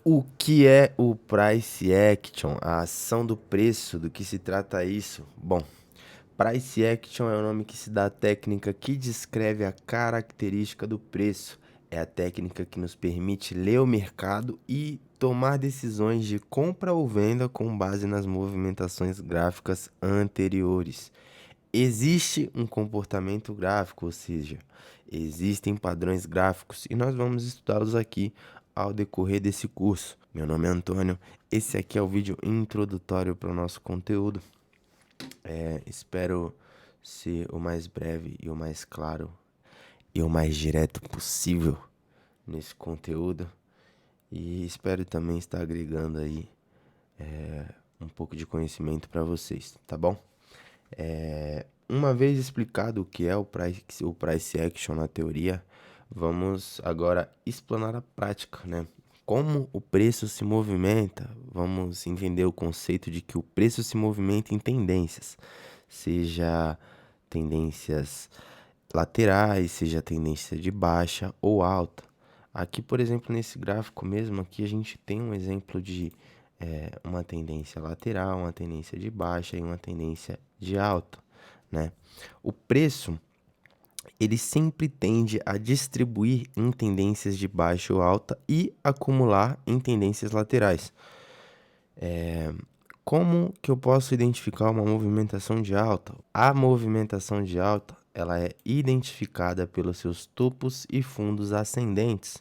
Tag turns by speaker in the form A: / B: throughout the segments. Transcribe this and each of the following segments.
A: O que é o Price Action? A ação do preço, do que se trata isso? Bom, Price Action é o nome que se dá à técnica que descreve a característica do preço. É a técnica que nos permite ler o mercado e tomar decisões de compra ou venda com base nas movimentações gráficas anteriores. Existe um comportamento gráfico, ou seja, existem padrões gráficos e nós vamos estudá-los aqui ao decorrer desse curso. Meu nome é Antônio, esse aqui é o vídeo introdutório para o nosso conteúdo. Espero ser o mais breve e o mais claro e o mais direto possível nesse conteúdo e espero também estar agregando aí um pouco de conhecimento para vocês, tá bom? Uma vez explicado o que é o price action na teoria, vamos agora explanar a prática, né? Como o preço se movimenta, vamos entender o conceito de que o preço se movimenta em tendências, seja tendências laterais, seja tendência de baixa ou alta. Aqui, por exemplo, nesse gráfico mesmo, aqui a gente tem um exemplo de uma tendência lateral, uma tendência de baixa e uma tendência de alta, né? O preço, ele sempre tende a distribuir em tendências de baixa ou alta e acumular em tendências laterais. Como que eu posso identificar uma movimentação de alta? A movimentação de alta, ela é identificada pelos seus topos e fundos ascendentes,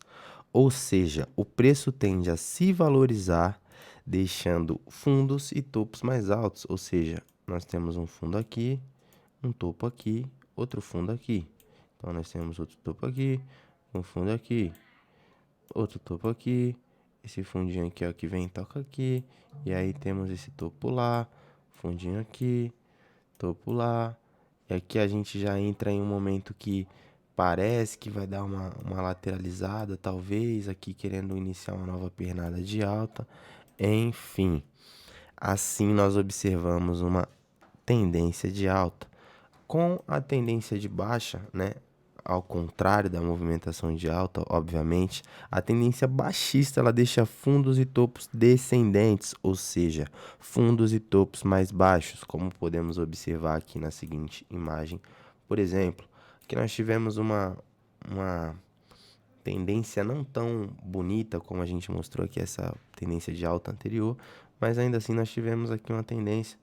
A: ou seja, o preço tende a se valorizar, deixando fundos e topos mais altos, ou seja, nós temos um fundo aqui, um topo aqui, outro fundo aqui. Então nós temos outro topo aqui, um fundo aqui, outro topo aqui, esse fundinho aqui, ó, que vem e toca aqui, e aí temos esse topo lá, fundinho aqui, topo lá, e aqui a gente já entra em um momento que parece que vai dar uma lateralizada, talvez, aqui querendo iniciar uma nova pernada de alta, enfim. Assim nós observamos uma tendência de alta. Com a tendência de baixa, né? Ao contrário da movimentação de alta, obviamente, a tendência baixista ela deixa fundos e topos descendentes, ou seja, fundos e topos mais baixos, como podemos observar aqui na seguinte imagem. Por exemplo, aqui nós tivemos uma tendência não tão bonita como a gente mostrou aqui, essa tendência de alta anterior, mas ainda assim nós tivemos aqui uma tendência.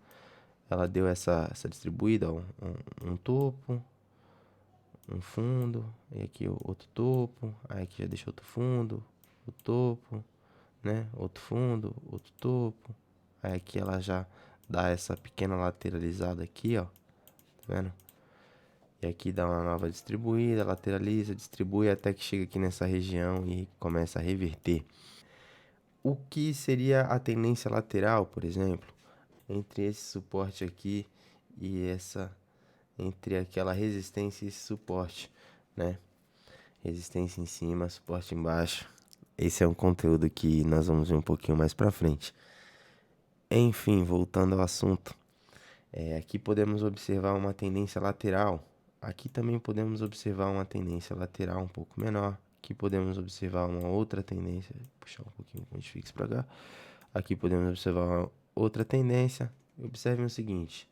A: Ela deu essa distribuída, um topo, um fundo, e aqui o outro topo, aí aqui já deixa outro fundo, o topo, né? Outro fundo, outro topo. Aí aqui ela já dá essa pequena lateralizada aqui, ó, tá vendo? E aqui dá uma nova distribuída, lateraliza, distribui até que chega aqui nessa região e começa a reverter. O que seria a tendência lateral, por exemplo, entre esse suporte aqui e entre aquela resistência e esse suporte, né? Resistência em cima, suporte embaixo. Esse é um conteúdo que nós vamos ver um pouquinho mais pra frente. Enfim, voltando ao assunto. Aqui podemos observar uma tendência lateral. Aqui também podemos observar uma tendência lateral um pouco menor. Aqui podemos observar uma outra tendência. Vou puxar um pouquinho o ponto fixo para cá. Aqui podemos observar uma outra tendência. Observem o seguinte.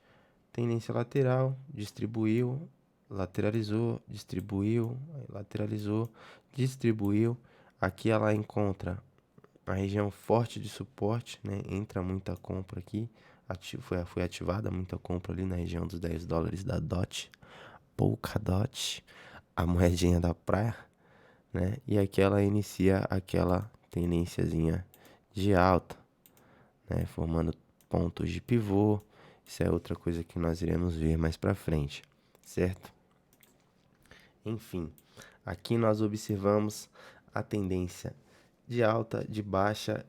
A: Tendência lateral, distribuiu, lateralizou, distribuiu, lateralizou, distribuiu. Aqui ela encontra a região forte de suporte, né? Entra muita compra aqui. Foi ativada muita compra ali na região dos 10 dólares da DOT, Polkadot, a moedinha da praia, né? E aqui ela inicia aquela tendênciazinha de alta, né? Formando pontos de pivô. Isso é outra coisa que nós iremos ver mais pra frente, certo? Enfim, aqui nós observamos a tendência de alta, de baixa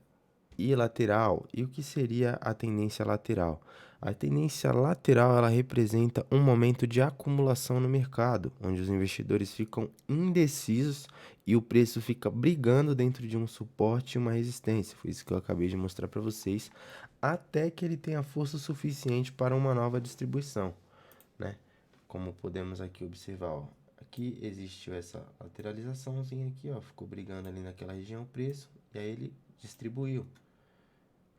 A: e lateral. E o que seria a tendência lateral? A tendência lateral ela representa um momento de acumulação no mercado, onde os investidores ficam indecisos e o preço fica brigando dentro de um suporte e uma resistência. Foi isso que eu acabei de mostrar para vocês, até que ele tenha força suficiente para uma nova distribuição, né? Como podemos aqui observar, ó. Aqui existiu essa lateralizaçãozinha aqui, ó, ficou brigando ali naquela região o preço, e aí ele distribuiu.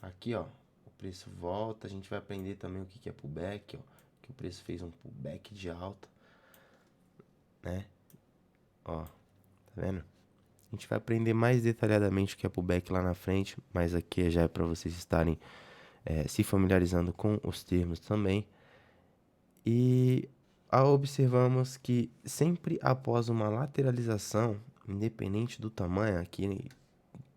A: Aqui, ó, o preço volta, a gente vai aprender também o que é pullback, ó, que o preço fez um pullback de alta, né? Ó, tá vendo? A gente vai aprender mais detalhadamente o que é pullback lá na frente, mas aqui já é para vocês estarem se familiarizando com os termos também. E observamos que sempre após uma lateralização, independente do tamanho, aqui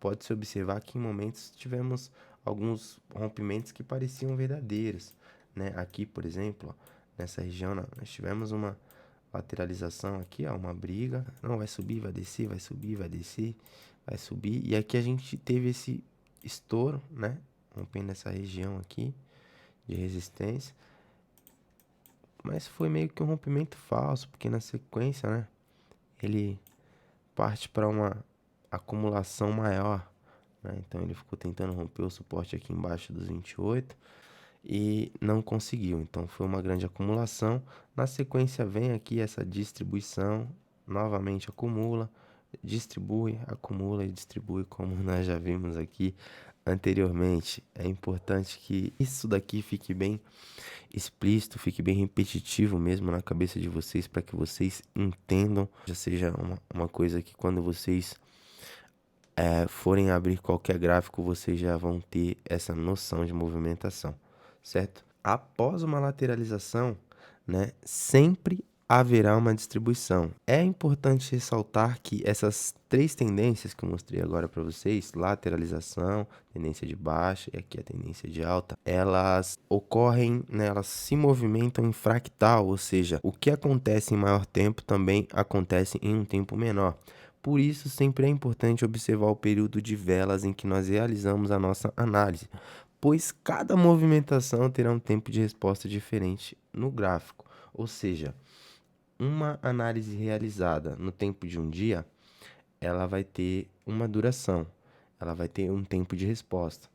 A: pode-se observar que em momentos tivemos alguns rompimentos que pareciam verdadeiros, né? Aqui, por exemplo, ó, nessa região, nós tivemos uma lateralização aqui, ó, uma briga. Não, vai subir, vai descer, vai subir, vai descer, vai subir. E aqui a gente teve esse estouro, né? Rompendo essa região aqui de resistência. Mas foi meio que um rompimento falso, porque na sequência, né? Ele parte para uma acumulação maior, né? Então ele ficou tentando romper o suporte aqui embaixo dos 28 e não conseguiu. Então foi uma grande acumulação. Na sequência vem aqui essa distribuição, novamente acumula, distribui, acumula e distribui, como nós já vimos aqui anteriormente. É importante que isso daqui fique bem explícito, fique bem repetitivo mesmo na cabeça de vocês, para que vocês entendam, já seja uma coisa que quando vocês forem abrir qualquer gráfico, vocês já vão ter essa noção de movimentação, certo? Após uma lateralização, né, sempre haverá uma distribuição. É importante ressaltar que essas três tendências que eu mostrei agora para vocês, lateralização, tendência de baixa e aqui a tendência de alta, elas ocorrem, né, elas se movimentam em fractal, ou seja, o que acontece em maior tempo também acontece em um tempo menor. Por isso, sempre é importante observar o período de velas em que nós realizamos a nossa análise, pois cada movimentação terá um tempo de resposta diferente no gráfico. Ou seja, uma análise realizada no tempo de um dia, ela vai ter uma duração, ela vai ter um tempo de resposta.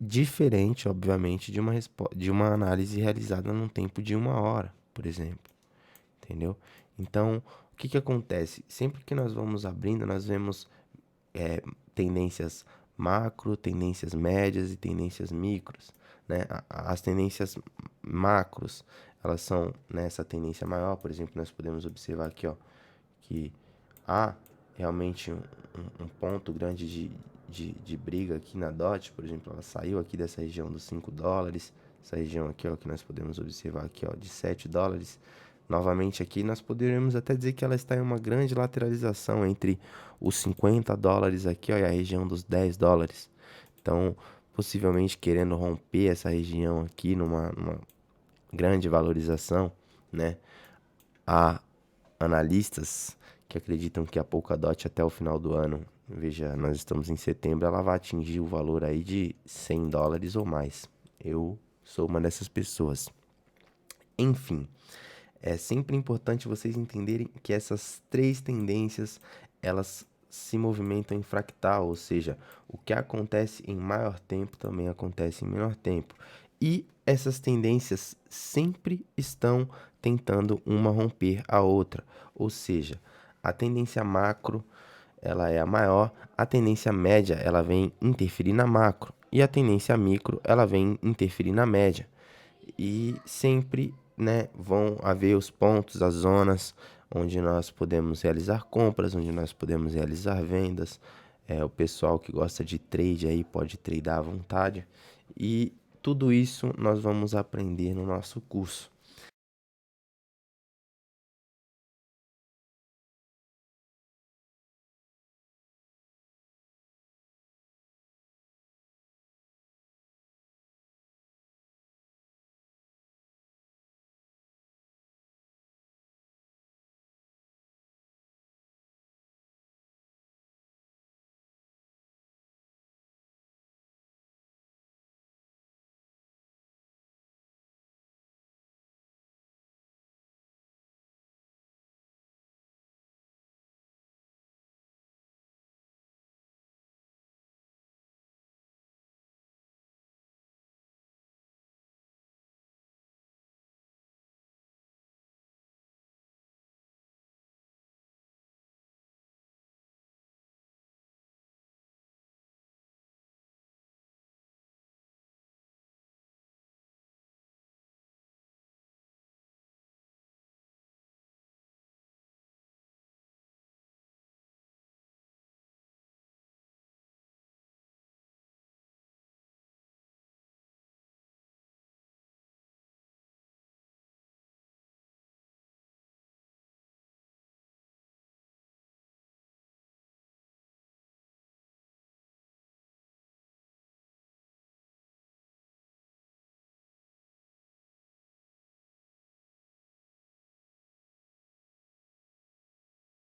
A: Diferente, obviamente, de uma análise realizada num tempo de 1 hora, por exemplo. Entendeu? Então, o que acontece? Sempre que nós vamos abrindo, nós vemos tendências macro, tendências médias e tendências micros, né? As tendências macros, elas são nessa tendência maior, por exemplo, nós podemos observar aqui, ó, que há realmente um ponto grande de briga aqui na DOT, por exemplo, ela saiu aqui dessa região dos 5 dólares, essa região aqui, ó, que nós podemos observar aqui, ó, de 7 dólares. Novamente aqui, nós poderíamos até dizer que ela está em uma grande lateralização entre os 50 dólares aqui, ó, e a região dos 10 dólares. Então, possivelmente querendo romper essa região aqui numa grande valorização, né? Há analistas que acreditam que a Polkadot até o final do ano, veja, nós estamos em setembro, ela vai atingir o valor aí de 100 dólares ou mais. Eu sou uma dessas pessoas. Enfim, é sempre importante vocês entenderem que essas três tendências, elas se movimentam em fractal, ou seja, o que acontece em maior tempo também acontece em menor tempo. E essas tendências sempre estão tentando uma romper a outra, ou seja, a tendência macro, ela é a maior, a tendência média, ela vem interferir na macro, e a tendência micro, ela vem interferir na média. E sempre, né, vão haver os pontos, as zonas onde nós podemos realizar compras, onde nós podemos realizar vendas. O pessoal que gosta de trade aí pode tradear à vontade. E tudo isso nós vamos aprender no nosso curso,